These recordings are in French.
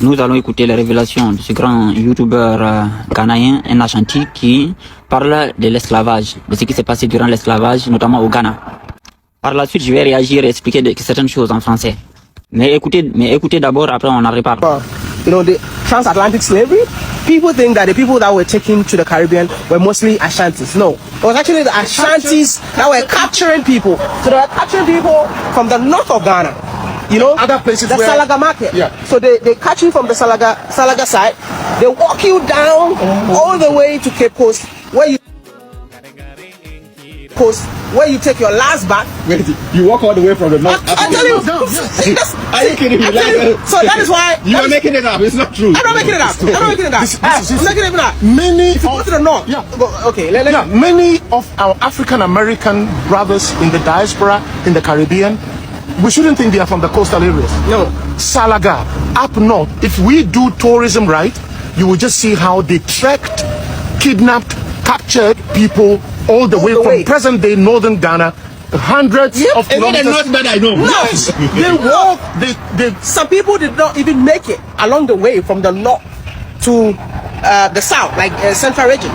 Nous allons écouter les révélations de ce grand youtubeur ghanéen, un Ashanti, qui parle de l'esclavage, de ce qui s'est passé durant l'esclavage, notamment au Ghana. Par la suite, je vais réagir et expliquer certaines choses en français. Mais écoutez d'abord, après on en reparle. You know, the transatlantic slavery, people think that the people that were taken to the Caribbean were mostly Ashantis. No, it was actually the Ashantis that were capturing people. So they were capturing people from the north of Ghana. You know, other places the Salaga market. Yeah. So they catch you from the Salaga side. They walk you down all the way to Cape Coast, where you take your last bath. Wait, you walk all the way from the north. I tell you, yes. Are you kidding me? So that is why you are making it up. It's not true. I'm not making it up. I'm not making it up. I'm making it up. Many if you go to the north, yeah. Okay. Many of our African American brothers in the diaspora in the Caribbean, we shouldn't think they are from the coastal areas. No. Salaga, up north. If we do tourism right, you will just see how they trekked, kidnapped, captured people all the way from present-day northern Ghana, hundreds of kilometers. Not that I know. No, they walk. Some people did not even make it along the way from the north to the south, like central region,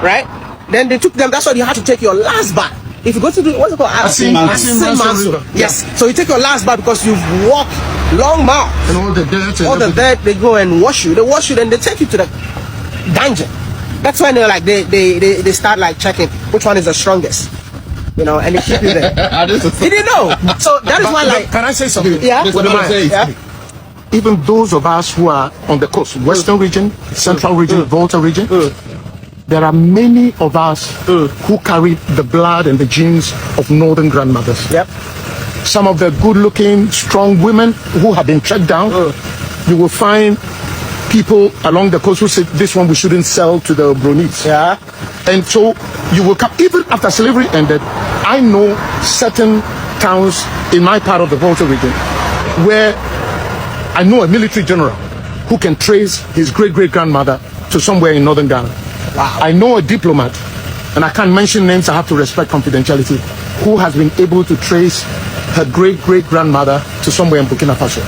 right? Then they took them. That's why you had to take your last bath. If you go to what's it called? Asin Manso. Yes. So you take your last bath because you've walked long miles. And all the dirt. All the dirt, they go and wash you. They wash you, then they take you to the dungeon. That's when they're like they start like checking which one is the strongest, you know, and they keep you there. Did you know? So that is why, like, can I say something? Yeah. Yeah. Even those of us who are on the coast, western region, central region, Volta region, there are many of us who carry the blood and the genes of northern grandmothers. Yep. Some of the good-looking, strong women who have been tracked down, you will find people along the coast who say this one we shouldn't sell to the Bronies. Yeah. And so you will come, even after slavery ended, I know certain towns in my part of the Volta region where I know a military general who can trace his great-great-grandmother to somewhere in northern Ghana. Wow. I know a diplomat, and I can't mention names, I have to respect confidentiality, who has been able to trace her great-great-grandmother to somewhere in Burkina Faso.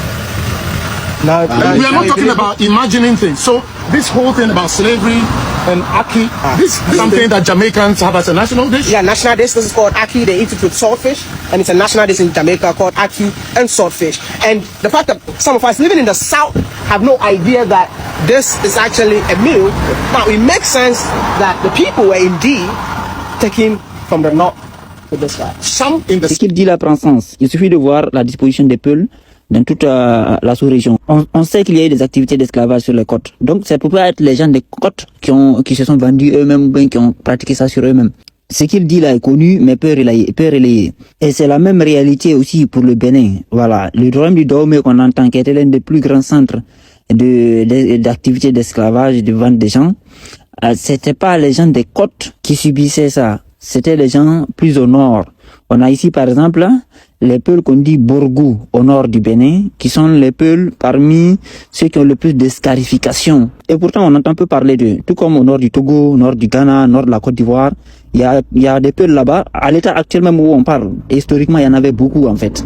Now, we are not talking about imagining things. So this whole thing about slavery and ackee, this is something that Jamaicans have as a national dish? Yeah, national dish. This is called ackee. They eat it with saltfish, and it's a national dish in Jamaica called ackee and saltfish. And the fact that some of us living in the south have no idea that this is actually a meal, now it makes sense that the people were indeed taken from the north to this side. Some in the... Ce qu'il dit là prend sens. Il suffit de voir la disposition des Peuls dans toute la sous-région. On sait qu'il y a eu des activités d'esclavage sur les côtes. Donc, c'est peut être les gens des côtes qui se sont vendus eux-mêmes ou bien qui ont pratiqué ça sur eux-mêmes. Ce qu'il dit là est connu, mais peu relayé. Et c'est la même réalité aussi pour le Bénin. Voilà. Le royaume du Dahomey qu'on entend, qui était l'un des plus grands centres d'activités d'esclavage, de vente des gens, c'était pas les gens des côtes qui subissaient ça. C'était les gens plus au nord. On a ici, par exemple, les Peuls qu'on dit Borgou, au nord du Bénin, qui sont les Peuls parmi ceux qui ont le plus de scarification. Et pourtant, on entend peu parler d'eux. Tout comme au nord du Togo, au nord du Ghana, au nord de la Côte d'Ivoire, il y a des Peuls là-bas. À l'état actuel même où on parle, et historiquement, il y en avait beaucoup, en fait.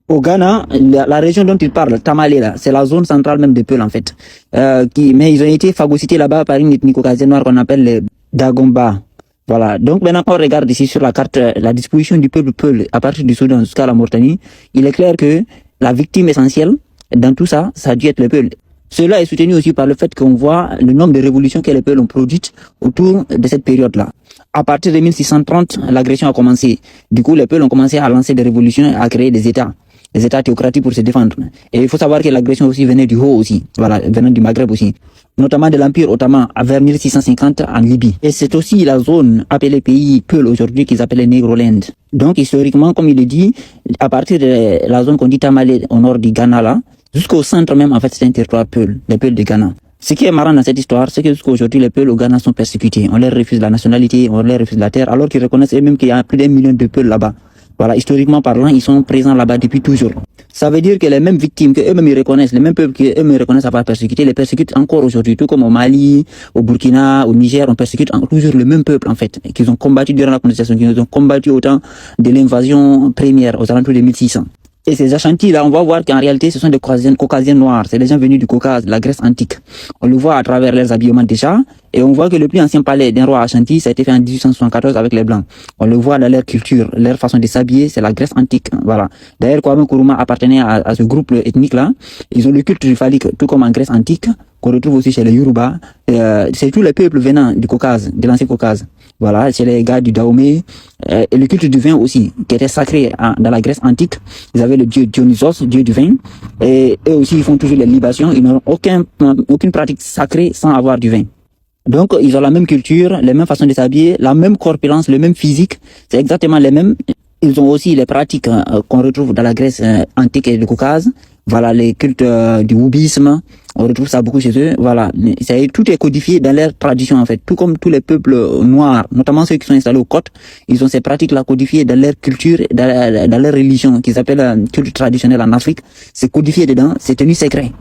Au Ghana, la région dont il parle, Tamale, là, c'est la zone centrale même des Peuls, en fait. Mais ils ont été phagocytés là-bas par une ethnie caucasienne noire qu'on appelle les Dagomba. Voilà. Donc maintenant, quand on regarde ici sur la carte la disposition du peuple Peul à partir du Soudan jusqu'à la Mauritanie, il est clair que la victime essentielle dans tout ça, ça a dû être le Peul. Cela est soutenu aussi par le fait qu'on voit le nombre de révolutions que les Peuls ont produites autour de cette période-là. À partir de 1630, l'agression a commencé. Du coup, les Peuls ont commencé à lancer des révolutions, à créer des États théocratiques pour se défendre. Et il faut savoir que l'agression aussi venait du haut aussi, voilà, venant du Maghreb aussi, notamment de l'Empire ottoman vers 1650 en Libye. Et c'est aussi la zone appelée pays Peul aujourd'hui qu'ils appellent Negroland. Donc historiquement, comme il le dit, à partir de la zone qu'on dit Tamale au nord du Ghana là, jusqu'au centre même, en fait, c'est un territoire Peul, les Peuls de Ghana. Ce qui est marrant dans cette histoire, c'est que jusqu'à aujourd'hui, les Peuls au Ghana sont persécutés. On leur refuse la nationalité, on leur refuse la terre, alors qu'ils reconnaissent eux-mêmes qu'il y a plus d'1 million de Peuls là-bas. Voilà, historiquement parlant, ils sont présents là-bas depuis toujours. Ça veut dire que les mêmes victimes que eux-mêmes ils reconnaissent, les mêmes peuples que eux-mêmes reconnaissent avoir persécuté, les persécutent encore aujourd'hui, tout comme au Mali, au Burkina, au Niger, on persécute toujours le même peuple, en fait, qu'ils ont combattu durant la colonisation, qu'ils ont combattu au temps de l'invasion première, aux alentours de 1600. Et ces Ashantis-là, on va voir qu'en réalité, ce sont des Caucasiens noirs. C'est des gens venus du Caucase, de la Grèce antique. On le voit à travers leurs habillements déjà. Et on voit que le plus ancien palais d'un roi Ashanti, ça a été fait en 1874 avec les Blancs. On le voit dans leur culture, leur façon de s'habiller, c'est la Grèce antique. Voilà. D'ailleurs, Kwame Nkrumah appartenait à ce groupe ethnique-là. Ils ont le culte du phallique, tout comme en Grèce antique, qu'on retrouve aussi chez les Yoruba. C'est tous les peuples venant du Caucase, de l'ancien Caucase. Voilà, c'est les gars du Dahomey. Et le culte du vin aussi, qui était sacré dans la Grèce antique. Ils avaient le dieu Dionysos, dieu du vin. Et eux aussi, ils font toujours les libations. Ils n'ont aucune pratique sacrée sans avoir du vin. Donc, ils ont la même culture, les mêmes façons de s'habiller, la même corpulence, le même physique. C'est exactement les mêmes. Ils ont aussi les pratiques qu'on retrouve dans la Grèce antique et du Caucase. Voilà, les cultes du wubisme. On retrouve ça beaucoup chez eux. Voilà, tout est codifié dans leur tradition en fait. Tout comme tous les peuples noirs, notamment ceux qui sont installés aux côtes, ils ont ces pratiques-là codifiées dans leur culture, dans leur religion, qu'ils appellent culte traditionnel en Afrique. C'est codifié dedans, c'est tenu secret.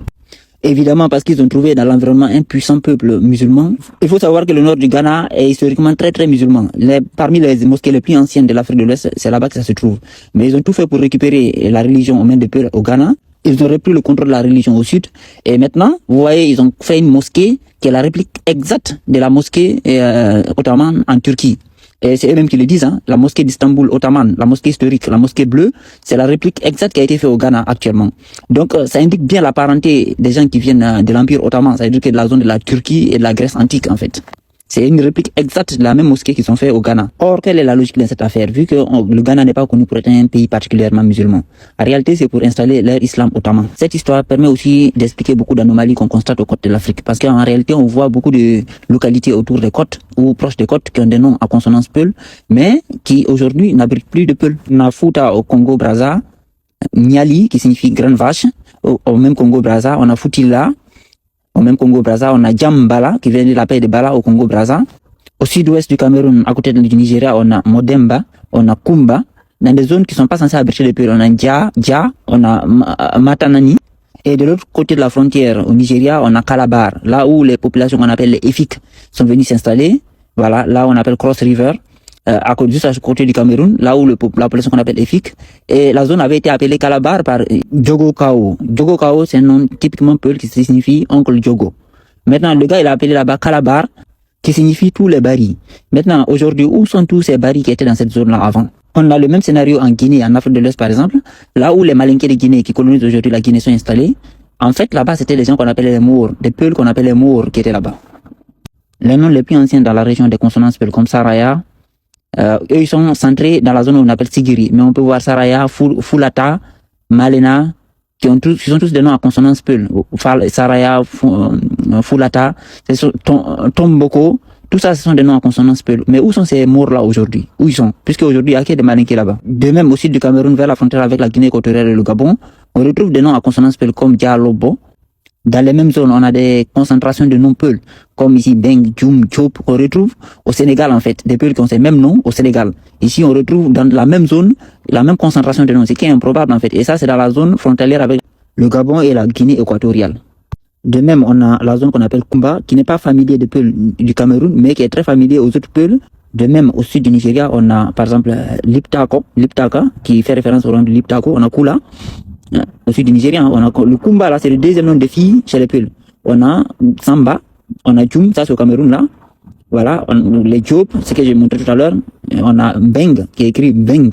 Évidemment parce qu'ils ont trouvé dans l'environnement un puissant peuple musulman. Il faut savoir que le nord du Ghana est historiquement très très musulman. Parmi les mosquées les plus anciennes de l'Afrique de l'Ouest, c'est là-bas que ça se trouve. Mais ils ont tout fait pour récupérer la religion aux mains des peuples au Ghana. Ils ont repris le contrôle de la religion au sud. Et maintenant, vous voyez, ils ont fait une mosquée qui est la réplique exacte de la mosquée ottomane en Turquie. Et c'est eux-mêmes qui le disent, hein, la mosquée d'Istanbul ottomane, la mosquée historique, la mosquée bleue, c'est la réplique exacte qui a été faite au Ghana actuellement. Donc ça indique bien la parenté des gens qui viennent de l'Empire ottoman, ça veut dire que de la zone de la Turquie et de la Grèce antique en fait. C'est une réplique exacte de la même mosquée qu'ils ont fait au Ghana. Or, quelle est la logique dans cette affaire? Vu que le Ghana n'est pas connu pour être un pays particulièrement musulman. En réalité, c'est pour installer leur islam ottoman. Cette histoire permet aussi d'expliquer beaucoup d'anomalies qu'on constate aux côtes de l'Afrique. Parce qu'en réalité, on voit beaucoup de localités autour des côtes ou proches des côtes qui ont des noms à consonance peul, mais qui aujourd'hui n'abritent plus de peul. On a Fouta au Congo-Brazza, Niali qui signifie grande vache. Au même Congo-Brazza, on a Foutila. Au même Congo-Brazza, on a Djambala, qui vient de la paix de Bala au Congo-Brazza. Au sud-ouest du Cameroun, à côté du Nigeria, on a Modemba, on a Kumba. Dans des zones qui sont pas censées abriter les peuples, on a Dja, on a Matanani. Et de l'autre côté de la frontière, au Nigeria, on a Calabar, là où les populations qu'on appelle les Efik sont venues s'installer. Voilà, là on appelle Cross River. Juste à côté du Cameroun, là où la population qu'on appelle Efik. Et la zone avait été appelée Calabar par Djogo Kao. Djogo Kao, c'est un nom typiquement peul qui signifie oncle Djogo. Maintenant, le gars, il a appelé là-bas Calabar, qui signifie tous les barils. Maintenant, aujourd'hui, où sont tous ces barils qui étaient dans cette zone-là avant? On a le même scénario en Guinée, en Afrique de l'Ouest par exemple, là où les Malinké de Guinée qui colonisent aujourd'hui la Guinée sont installés. En fait, là-bas, c'était les gens qu'on appelait les Maures, des peuls qu'on appelait les Maures qui étaient là-bas. Les noms les plus anciens dans la région des consonances peuls comme Saraya, eux, ils sont centrés dans la zone où on appelle Sigiri. Mais on peut voir Saraya, Fulata, Malena, qui sont tous des noms à consonance peul. Saraya, Fulata, Tomboko, tout ça, ce sont des noms à consonance peul. Mais où sont ces morts-là aujourd'hui? Où ils sont? Puisque aujourd'hui, il y a que des Malinké là-bas. De même, au sud du Cameroun, vers la frontière avec la Guinée équatoriale et le Gabon, on retrouve des noms à consonance peul comme Dialobo. Dans les mêmes zones, on a des concentrations de noms peuls, comme ici Beng, Djoum, Diop, qu'on retrouve au Sénégal en fait, des peuls qui ont ces mêmes noms au Sénégal. Ici, on retrouve dans la même zone, la même concentration de noms, ce qui est improbable en fait. Et ça, c'est dans la zone frontalière avec le Gabon et la Guinée équatoriale. De même, on a la zone qu'on appelle Kumba, qui n'est pas familier des peuls du Cameroun, mais qui est très familier aux autres peuls. De même, au sud du Nigeria, on a par exemple Liptaka, qui fait référence au nom de Liptako, on a Kula. Au sud du Nigeria, on a le Kumba, là, c'est le deuxième nom de filles chez les peuls. On a Samba, on a Djoum, ça c'est au Cameroun, là. Voilà, les Diop, ce que j'ai montré tout à l'heure. On a Beng, qui est écrit Beng.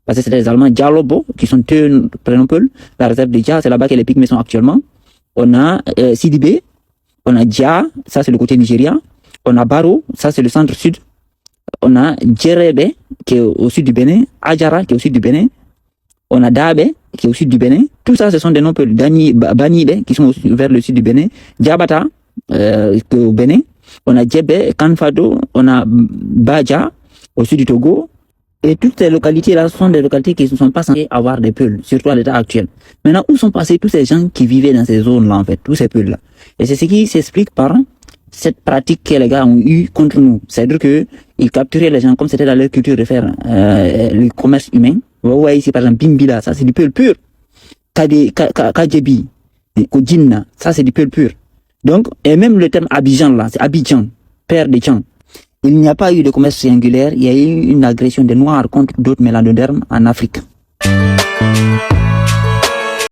Parce que c'est les Allemands. Dialobo, qui sont deux prénoms peuls. La réserve de Dja, c'est là-bas que les Pygmées sont actuellement. On a Sidibé, on a Dja, ça c'est le côté Nigeria. On a Baro, ça c'est le centre-sud. On a Djerebe, qui est au sud du Bénin. Adjara, qui est au sud du Bénin. On a Dabe, qui est au sud du Bénin. Tout ça, ce sont des noms peuls. Banibe, qui sont vers le sud du Bénin. Djabata, qui est au Bénin. On a Djebe, Kanfado. On a Badja, au sud du Togo. Et toutes ces localités-là sont des localités qui ne sont pas censées avoir des peuls, surtout à l'état actuel. Maintenant, où sont passés tous ces gens qui vivaient dans ces zones-là, en fait, tous ces peuls-là? Et c'est ce qui s'explique par cette pratique que les gars ont eu contre nous. C'est-à-dire que ils capturaient les gens comme c'était dans leur culture de faire le commerce humain. Vous voyez ici, par exemple, Bimbila, ça c'est du peul pur. Kajebi, Kodjinna, ça c'est du peul pur. Donc, et même le terme Abidjan, là, c'est Abidjan, père des Tchans. Il n'y a pas eu de commerce triangulaire, il y a eu une agression des Noirs contre d'autres mélanodermes en Afrique.